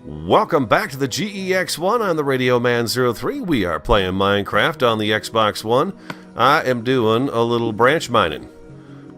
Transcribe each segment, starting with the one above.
Welcome back to the GE-X1 on the TheRADIOMAN03. We are playing Minecraft on the Xbox One. I am doing a little branch mining.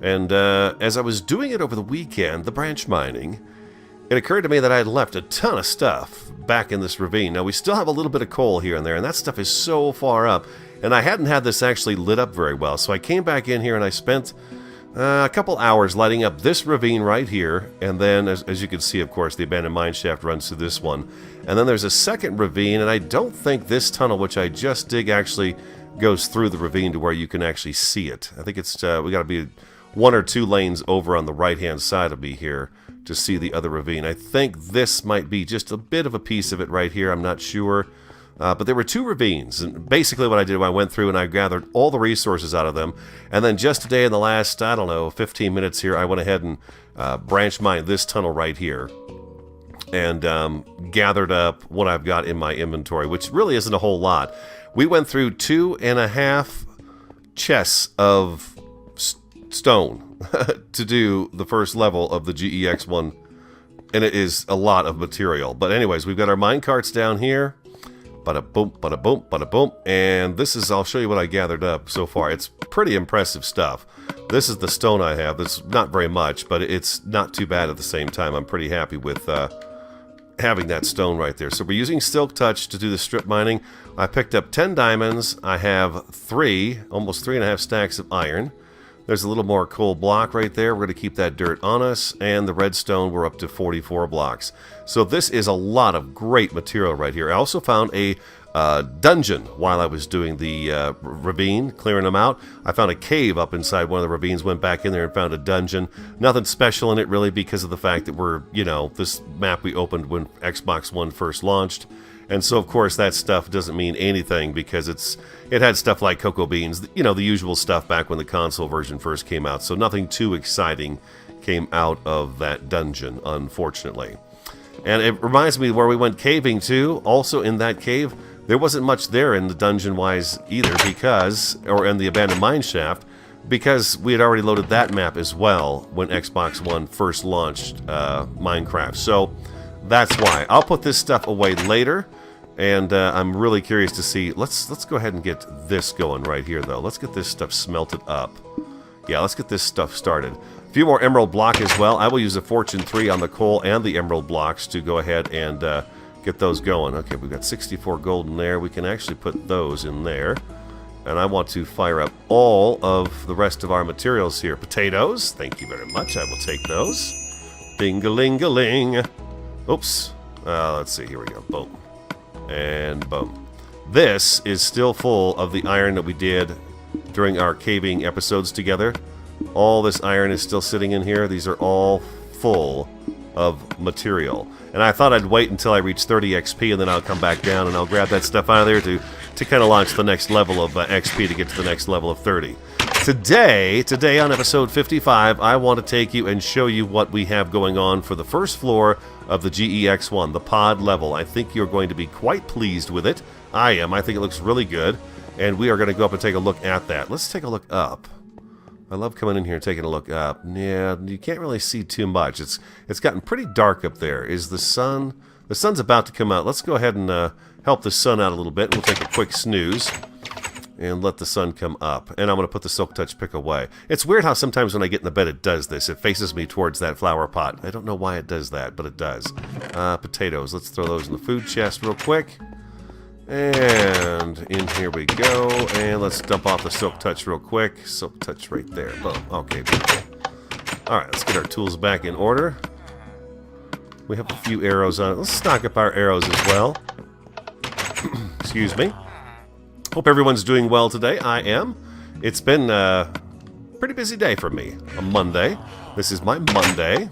And as I was doing it over the weekend, the branch mining, it occurred to me that I had left a ton of stuff back in this ravine. Now, we still have a little bit of coal here and there, and that stuff is so far up. And I hadn't had this actually lit up very well, so I came back in here and I spent a couple hours lighting up this ravine right here, and then, as you can see, of course, the abandoned mine shaft runs through this one. And then there's a second ravine, and I don't think this tunnel, which I just dig, actually goes through the ravine to where you can actually see it. I think it's we got to be 1 or 2 lanes over on the right-hand side of me here to see the other ravine. I think this might be just a bit of a piece of it right here. I'm not sure. But there were 2 ravines, and basically what I did, I went through and I gathered all the resources out of them, and then just today in the last, 15 minutes here, I went ahead and branch mined this tunnel right here, and gathered up what I've got in my inventory, which really isn't a whole lot. We went through 2.5 chests of stone to do the first level of the GE-X1, and it is a lot of material. But anyways, we've got our mine carts down here. Bada boom, bada boom, bada boom. And this is, I'll show you what I gathered up so far. It's pretty impressive stuff. This is the stone I have. It's not very much, but it's not too bad at the same time. I'm pretty happy with having that stone right there. So we're using Silk Touch to do the strip mining. I picked up 10 diamonds. I have almost 3.5 stacks of iron. There's a little more coal block right there. We're going to keep that dirt on us. And the redstone, we're up to 44 blocks. So this is a lot of great material right here. I also found a dungeon while I was doing the ravine, clearing them out. I found a cave up inside one of the ravines, went back in there and found a dungeon. Nothing special in it really, because of the fact that we're, this map we opened when Xbox One first launched. And so, of course, that stuff doesn't mean anything because it had stuff like cocoa beans, the usual stuff back when the console version first came out. So nothing too exciting came out of that dungeon, unfortunately. And it reminds me where we went caving to. Also in that cave, there wasn't much there in the dungeon-wise either or in the abandoned mine shaft, because we had already loaded that map as well when Xbox One first launched Minecraft. So that's why. I'll put this stuff away later. And I'm really curious to see. Let's go ahead and get this going right here, though. Let's get this stuff smelted up. Yeah, let's get this stuff started. A few more emerald block as well. I will use a Fortune 3 on the coal and the emerald blocks to go ahead and get those going. Okay, we've got 64 gold in there. We can actually put those in there. And I want to fire up all of the rest of our materials here. Potatoes, thank you very much. I will take those. Ding-a-ling-a-ling. Oops. Let's see. Here we go. Boom. And boom. This is still full of the iron that we did during our caving episodes together. All this iron is still sitting in here. These are all full of material. And I thought I'd wait until I reach 30 XP and then I'll come back down and I'll grab that stuff out of there to kind of launch the next level of XP to get to the next level of 30. Today on episode 55, I want to take you and show you what we have going on for the first floor of the GE-X1, the pod level. I think you're going to be quite pleased with it. I am. I think it looks really good. And we are going to go up and take a look at that. Let's take a look up. I love coming in here and taking a look up. Yeah, you can't really see too much. It's gotten pretty dark up there. Is the sun... The sun's about to come out. Let's go ahead and help the sun out a little bit. We'll take a quick snooze and let the sun come up. And I'm going to put the Silk Touch pick away. It's weird how sometimes when I get in the bed it does this. It faces me towards that flower pot. I don't know why it does that, but it does. Potatoes. Let's throw those in the food chest real quick. And in here we go. And let's dump off the Silk Touch real quick. Silk Touch right there. Boom. Okay, beautiful. Alright, let's get our tools back in order. We have a few arrows on it. Let's stock up our arrows as well. Excuse me. Hope everyone's doing well today. I am. It's been a pretty busy day for me. A Monday. This is my Monday.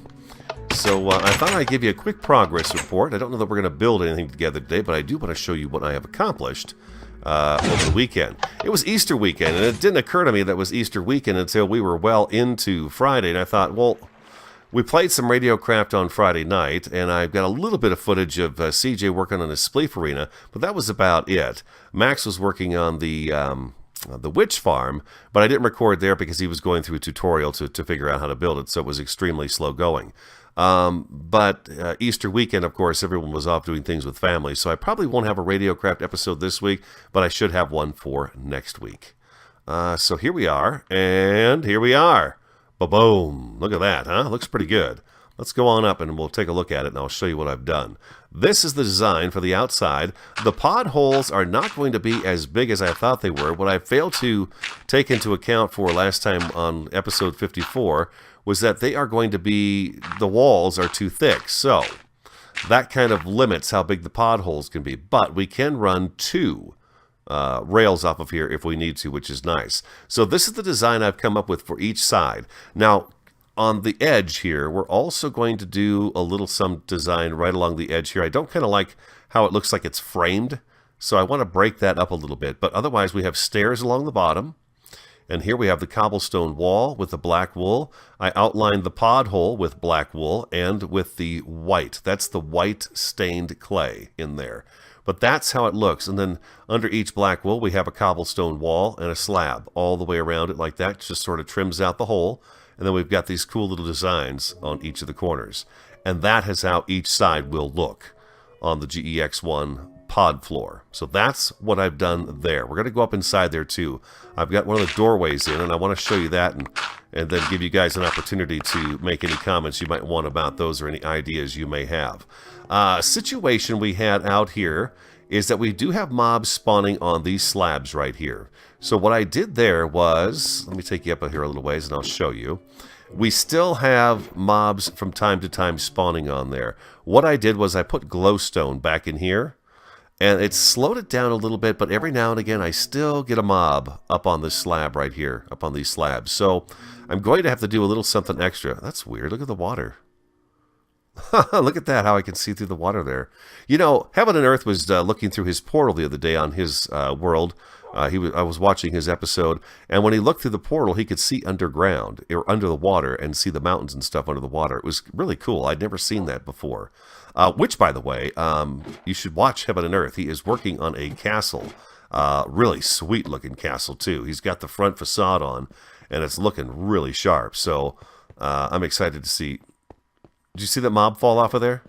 So I thought I'd give you a quick progress report. I don't know that we're going to build anything together today, but I do want to show you what I have accomplished over the weekend. It was Easter weekend, and it didn't occur to me that it was Easter weekend until we were well into Friday, and I thought, well, we played some Radiocraft on Friday night, and I've got a little bit of footage of CJ working on his Spleef Arena, but that was about it. Max was working on the the witch farm, but I didn't record there because he was going through a tutorial to figure out how to build it, so it was extremely slow going. But Easter weekend, of course, everyone was off doing things with family, so I probably won't have a Radiocraft episode this week, but I should have one for next week. So here we are, and here we are. Ba-boom. Look at that, huh? Looks pretty good. Let's go on up and we'll take a look at it, and I'll show you what I've done. This is the design for the outside. The pod holes are not going to be as big as I thought they were. What I failed to take into account for last time on episode 54 was that they are going to be, the walls are too thick. So that kind of limits how big the pod holes can be. But we can run two rails off of here if we need to, which is nice. So this is the design I've come up with for each side. Now, on the edge here, we're also going to do a little some design right along the edge here. I don't kind of like how it looks like it's framed, so I want to break that up a little bit. But otherwise, we have stairs along the bottom. And here we have the cobblestone wall with the black wool. I outlined the pod hole with black wool and with the white. That's the white stained clay in there. But that's how it looks. And then under each black wool, we have a cobblestone wall and a slab all the way around it like that. Just sort of trims out the hole. And then we've got these cool little designs on each of the corners. And that is how each side will look on the GE-X1 pod floor. So that's what I've done there. We're going to go up inside there too. I've got one of the doorways in, and I want to show you that and then give you guys an opportunity to make any comments you might want about those or any ideas you may have. Situation we had out here is that we do have mobs spawning on these slabs right here. So what I did there was, let me take you up here a little ways and I'll show you. We still have mobs from time to time spawning on there. What I did was I put glowstone back in here, and it slowed it down a little bit, but every now and again I still get a mob up on this slab right here, up on these slabs. So I'm going to have to do a little something extra. That's weird. Look at the water. Look at that, how I can see through the water there. You know, Heaven and Earth was looking through his portal the other day on his world. I was watching his episode, and when he looked through the portal, he could see underground, or under the water, and see the mountains and stuff under the water. It was really cool. I'd never seen that before. Which, by the way, you should watch Heaven and Earth. He is working on a castle. Really sweet-looking castle, too. He's got the front facade on, and it's looking really sharp. So I'm excited to see. Did you see that mob fall off of there?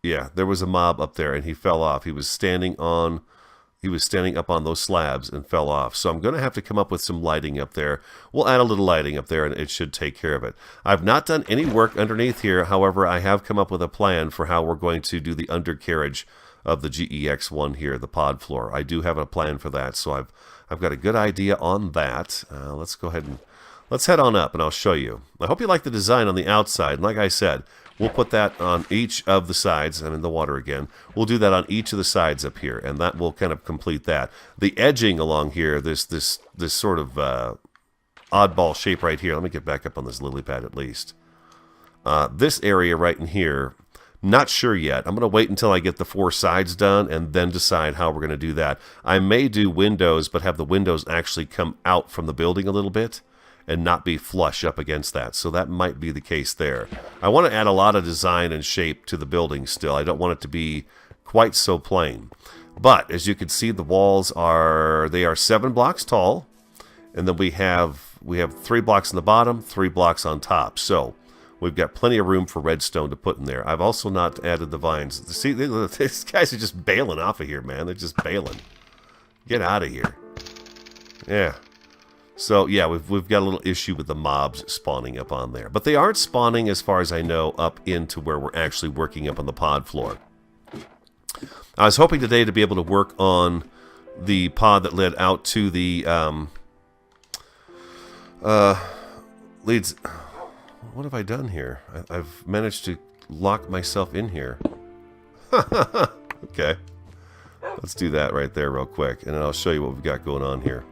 Yeah, there was a mob up there, and he fell off. He was standing up on those slabs and fell off. So I'm going to have to come up with some lighting up there. We'll add a little lighting up there, and it should take care of it. I've not done any work underneath here. However, I have come up with a plan for how we're going to do the undercarriage of the GE-X1 here, the pod floor. I do have a plan for that, so I've got a good idea on that. Let's go ahead and let's head on up, and I'll show you. I hope you like the design on the outside. And like I said, we'll put that on each of the sides. I'm in the water again. We'll do that on each of the sides up here, and that will kind of complete that. The edging along here, this sort of oddball shape right here. Let me get back up on this lily pad at least. This area right in here, not sure yet. I'm going to wait until I get the four sides done and then decide how we're going to do that. I may do windows, but have the windows actually come out from the building a little bit and not be flush up against that. So that might be the case there. I want to add a lot of design and shape to the building still. I don't want it to be quite so plain. But as you can see, the walls are 7 blocks tall, and then we have 3 blocks on the bottom, 3 blocks on top. So we've got plenty of room for redstone to put in there. I've also not added the vines. See, these guys are just bailing off of here, man. They're just bailing. Get out of here. Yeah. So, yeah, we've got a little issue with the mobs spawning up on there. But they aren't spawning, as far as I know, up into where we're actually working up on the pod floor. I was hoping today to be able to work on the pod that led out to the leads. What have I done here? I've managed to lock myself in here. Okay. Let's do that right there real quick, and then I'll show you what we've got going on here.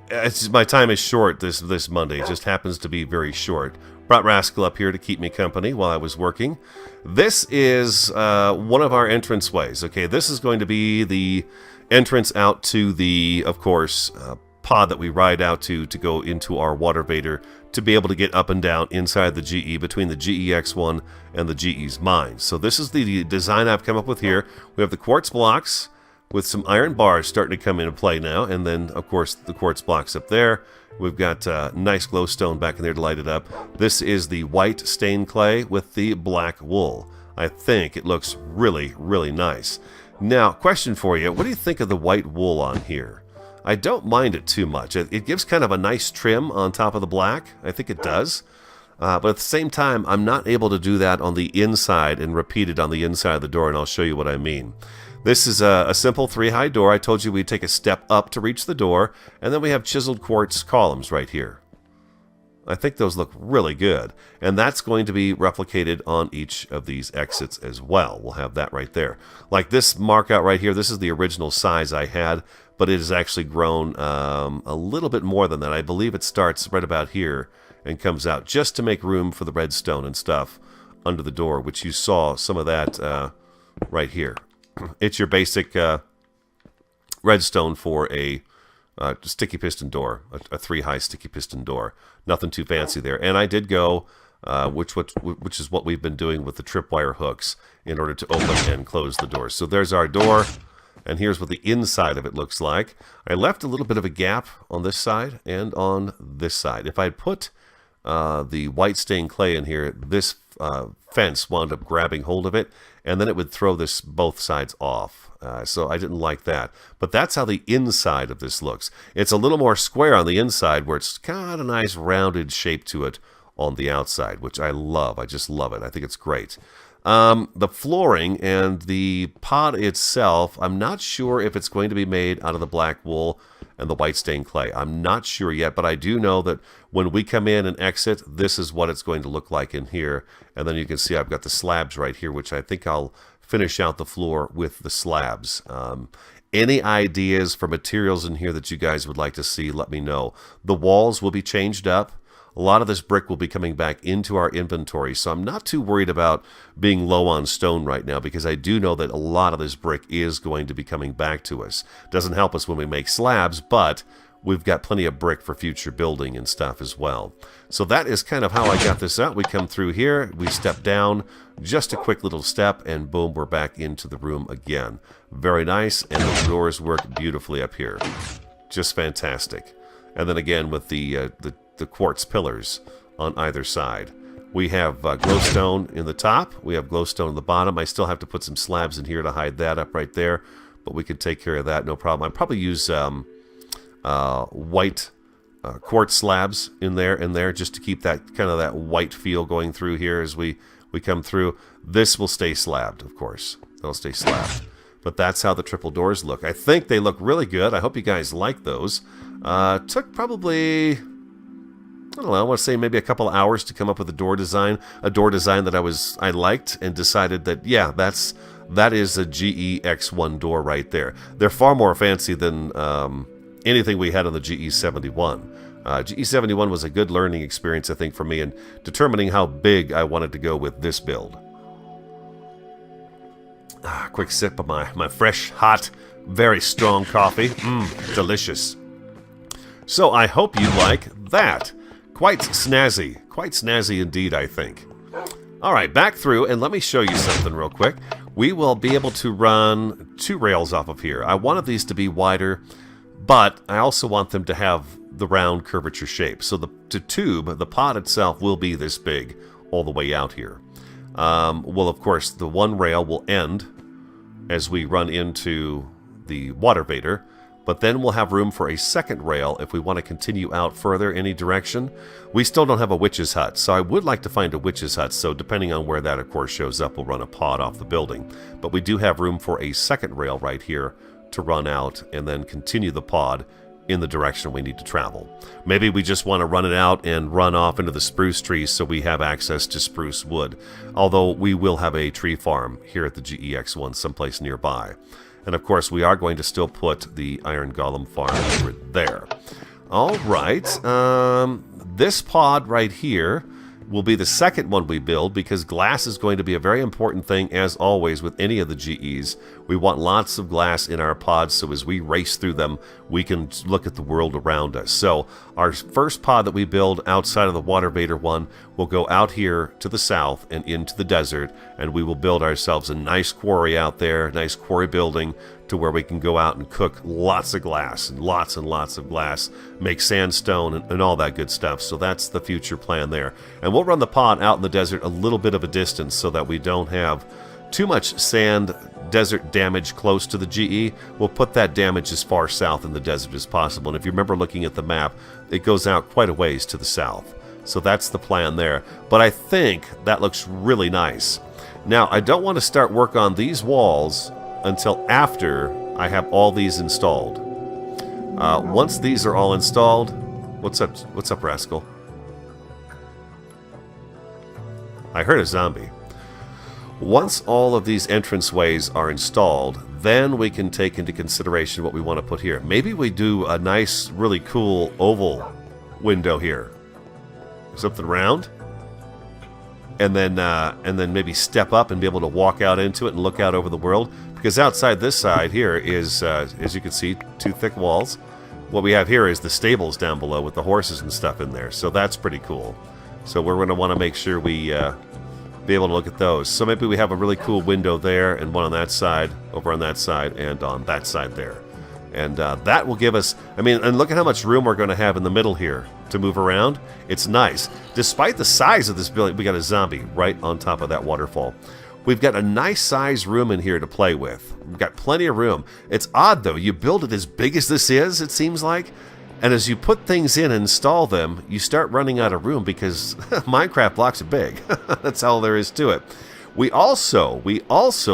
It's just, my time is short this Monday. It just happens to be very short. Brought Rascal up here to keep me company while I was working. This is one of our entranceways. Okay, this is going to be the entrance out to the, of course, pod that we ride out to go into our water vader to be able to get up and down inside the GE, between the GE-X1 and the GE's mine. So this is the design I've come up with here. We have the quartz blocks. with some iron bars starting to come into play now. And then, of course, the quartz blocks up there. We've got nice glowstone back in there to light it up. This is the white stained clay with the black wool. I think it looks really, really nice. Now, question for you. What do you think of the white wool on here? I don't mind it too much. It gives kind of a nice trim on top of the black. I think it does. But at the same time, I'm not able to do that on the inside and repeat it on the inside of the door, and I'll show you what I mean. This is a simple 3-high door. I told you we'd take a step up to reach the door, and then we have chiseled quartz columns right here. I think those look really good, and that's going to be replicated on each of these exits as well. We'll have that right there. Like this mark out right here, this is the original size I had, but it has actually grown a little bit more than that. I believe it starts right about here and comes out just to make room for the redstone and stuff under the door, which you saw some of that right here. It's your basic redstone for a sticky piston door, a 3-high sticky piston door. Nothing too fancy there. And I did go, which is what we've been doing with the tripwire hooks in order to open and close the door. So there's our door, and here's what the inside of it looks like. I left a little bit of a gap on this side and on this side. If I put the white stained clay in here, this fence wound up grabbing hold of it, and then it would throw this both sides off. So I didn't like that. But that's how the inside of this looks. It's a little more square on the inside, where it's got a nice rounded shape to it on the outside, which I love. I just love it. I think it's great. The flooring and the pod itself, I'm not sure if it's going to be made out of the black wool and the white stained clay. I'm not sure yet, but I do know that when we come in and exit, this is what it's going to look like in here. And then you can see I've got the slabs right here, which I think I'll finish out the floor with the slabs. Any ideas for materials in here that you guys would like to see, let me know. The walls will be changed up. A lot of this brick will be coming back into our inventory, so I'm not too worried about being low on stone right now, because I do know that a lot of this brick is going to be coming back to us. Doesn't help us when we make slabs, but we've got plenty of brick for future building and stuff as well. So that is kind of how I got this out. We come through here, we step down, just a quick little step, and boom, we're back into the room again. Very nice, and the doors work beautifully up here. Just fantastic. And then again with the quartz pillars on either side. We have glowstone in the top. We have glowstone in the bottom. I still have to put some slabs in here to hide that up right there, but we can take care of that, no problem. I'll probably use white quartz slabs in there just to keep that kind of that white feel going through here as we come through. This will stay slabbed, of course. They'll stay slabbed. But that's how the triple doors look. I think they look really good. I hope you guys like those. Took probably, I don't know, I want to say maybe a couple hours to come up with a door design that I liked and decided that, yeah, that is a GE-X1 door right there. They're far more fancy than anything we had on the GE-71. GE-71 was a good learning experience, I think, for me in determining how big I wanted to go with this build. Quick sip of my fresh, hot, very strong coffee. Delicious. So I hope you like that. Quite snazzy indeed, I think. Alright, back through, and let me show you something real quick. We will be able to run 2 rails off of here. I wanted these to be wider, but I also want them to have the round curvature shape. So the pod itself will be this big all the way out here. Well, of course, the one rail will end as we run into the water vader, but then we'll have room for a second rail if we want to continue out further any direction. We still don't have a witch's hut, so I would like to find a witch's hut, so depending on where that, of course, shows up, we'll run a pod off the building. But we do have room for a second rail right here to run out and then continue the pod in the direction we need to travel. Maybe we just want to run it out and run off into the spruce trees so we have access to spruce wood, although we will have a tree farm here at the GE-X1 someplace nearby. And of course, we are going to still put the iron golem farm over there. All right, this pod right here will be the second one we build, because glass is going to be a very important thing, as always, with any of the GEs. We want lots of glass in our pods, so as we race through them, we can look at the world around us. So our first pod that we build outside of the water vader one will go out here to the south and into the desert, and we will build ourselves a nice quarry out there, nice quarry building, to where we can go out and cook lots of glass and lots of glass, make sandstone and all that good stuff. So that's the future plan there. And we'll run the pod out in the desert a little bit of a distance so that we don't have too much sand desert damage close to the GE. We'll put that damage as far south in the desert as possible. And if you remember looking at the map, it goes out quite a ways to the south. So that's the plan there. But I think that looks really nice. Now, I don't want to start work on these walls until after I have all these installed. Once these are all installed... What's up, Rascal? I heard a zombie. Once all of these entranceways are installed, then we can take into consideration what we want to put here. Maybe we do a nice, really cool oval window here. Something round. And then maybe step up and be able to walk out into it and look out over the world. Because outside this side here is, as you can see, 2 thick walls. What we have here is the stables down below with the horses and stuff in there. So that's pretty cool. So we're going to want to make sure we be able to look at those. So maybe we have a really cool window there and one on that side, over on that side, and on that side there. And that will give us, I mean, and look at how much room we're going to have in the middle here to move around. It's nice. Despite the size of this building, we got a zombie right on top of that waterfall. We've got a nice size room in here to play with. We've got plenty of room. It's odd, though. You build it as big as this is, it seems like. And as you put things in and install them, you start running out of room because Minecraft blocks are big. That's all there is to it. We also,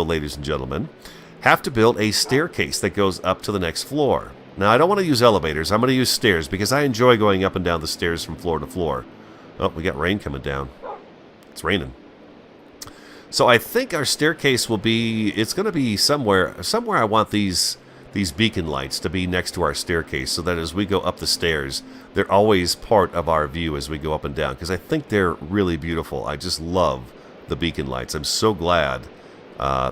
ladies and gentlemen, have to build a staircase that goes up to the next floor. Now, I don't want to use elevators. I'm going to use stairs because I enjoy going up and down the stairs from floor to floor. Oh, we got rain coming down. It's raining. So I think our staircase will be, it's going to be somewhere I want these beacon lights to be next to our staircase so that as we go up the stairs, they're always part of our view as we go up and down because I think they're really beautiful. I just love the beacon lights. I'm so glad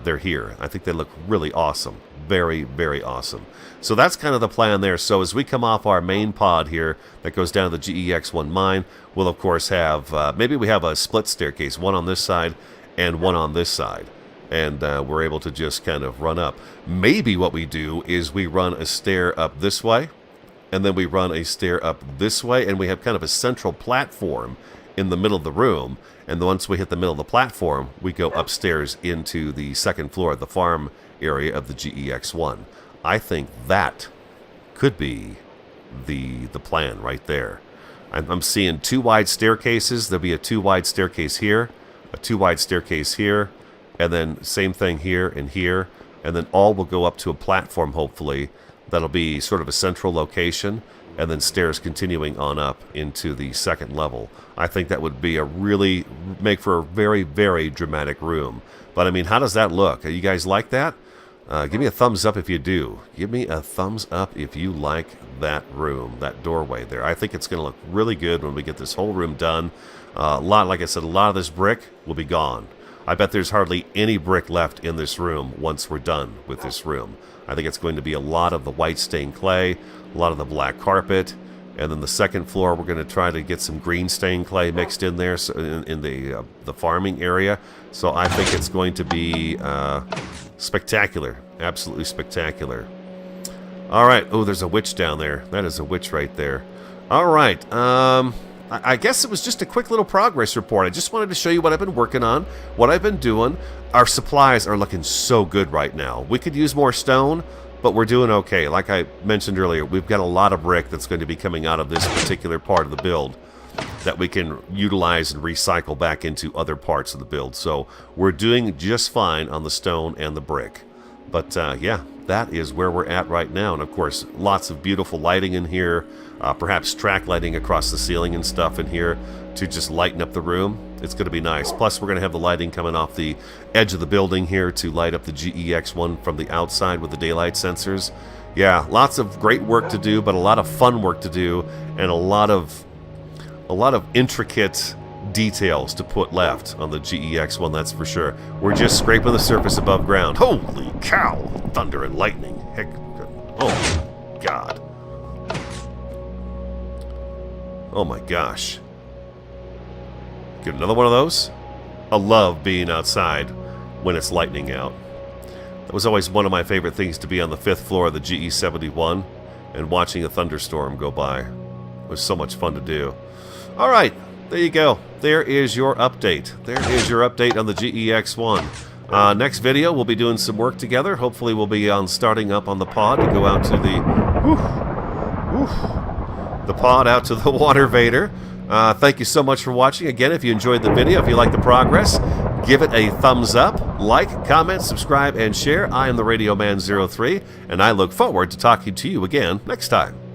they're here. I think they look really awesome. Very, very awesome. So that's kind of the plan there. So as we come off our main pod here that goes down to the GE-X1 mine, we'll of course have, maybe we have a split staircase, one on this side and one on this side. And we're able to just kind of run up. Maybe what we do is we run a stair up this way, and then we run a stair up this way, and we have kind of a central platform in the middle of the room. And once we hit the middle of the platform, we go upstairs into the second floor of the farm area of the GE-X1. I think that could be the plan right there. I'm seeing 2 wide staircases. There'll be a 2 wide staircase here, a 2 wide staircase here, and then same thing here, and then all will go up to a platform, hopefully, that'll be sort of a central location, and then stairs continuing on up into the second level. I think that would be make for a very, very dramatic room. But I mean, how does that look? You guys like that? Give me a thumbs up if you do. Give me a thumbs up if you like that room, that doorway there. I think it's going to look really good when we get this whole room done. Like I said, a lot of this brick will be gone. I bet there's hardly any brick left in this room once we're done with this room. I think it's going to be a lot of the white stained clay, a lot of the black carpet, and then the second floor we're going to try to get some green stained clay mixed in there in the farming area. So I think it's going to be spectacular, absolutely spectacular. All right, oh, there's a witch down there. That is a witch right there. All right, I guess it was just a quick little progress report. I just wanted to show you what I've been working on, what I've been doing. Our supplies are looking so good right now. We could use more stone, but we're doing okay. Like I mentioned earlier, we've got a lot of brick that's going to be coming out of this particular part of the build that we can utilize and recycle back into other parts of the build. So we're doing just fine on the stone and the brick. But yeah, that is where we're at right now. And of course, lots of beautiful lighting in here. Perhaps track lighting across the ceiling and stuff in here to just lighten up the room. It's going to be nice. Plus, we're going to have the lighting coming off the edge of the building here to light up the GE-X1 from the outside with the daylight sensors. Yeah, lots of great work to do, but a lot of fun work to do, and a lot of intricate details to put left on the GE-X1, that's for sure. We're just scraping the surface above ground. Holy cow! Thunder and lightning. Heck, oh, God. Oh my gosh. Get another one of those? I love being outside when it's lightning out. That was always one of my favorite things, to be on the 5th floor of the GE-71 and watching a thunderstorm go by. It was so much fun to do. All right, there you go. There is your update. There is your update on the GE-X1. Next video, we'll be doing some work together. Hopefully we'll be starting up on the pod to go out to the pod out to the water vader. Thank you so much for watching. Again, if you enjoyed the video, if you like the progress, give it a thumbs up, like, comment, subscribe, and share. I am the Radio Man 03, and I look forward to talking to you again next time.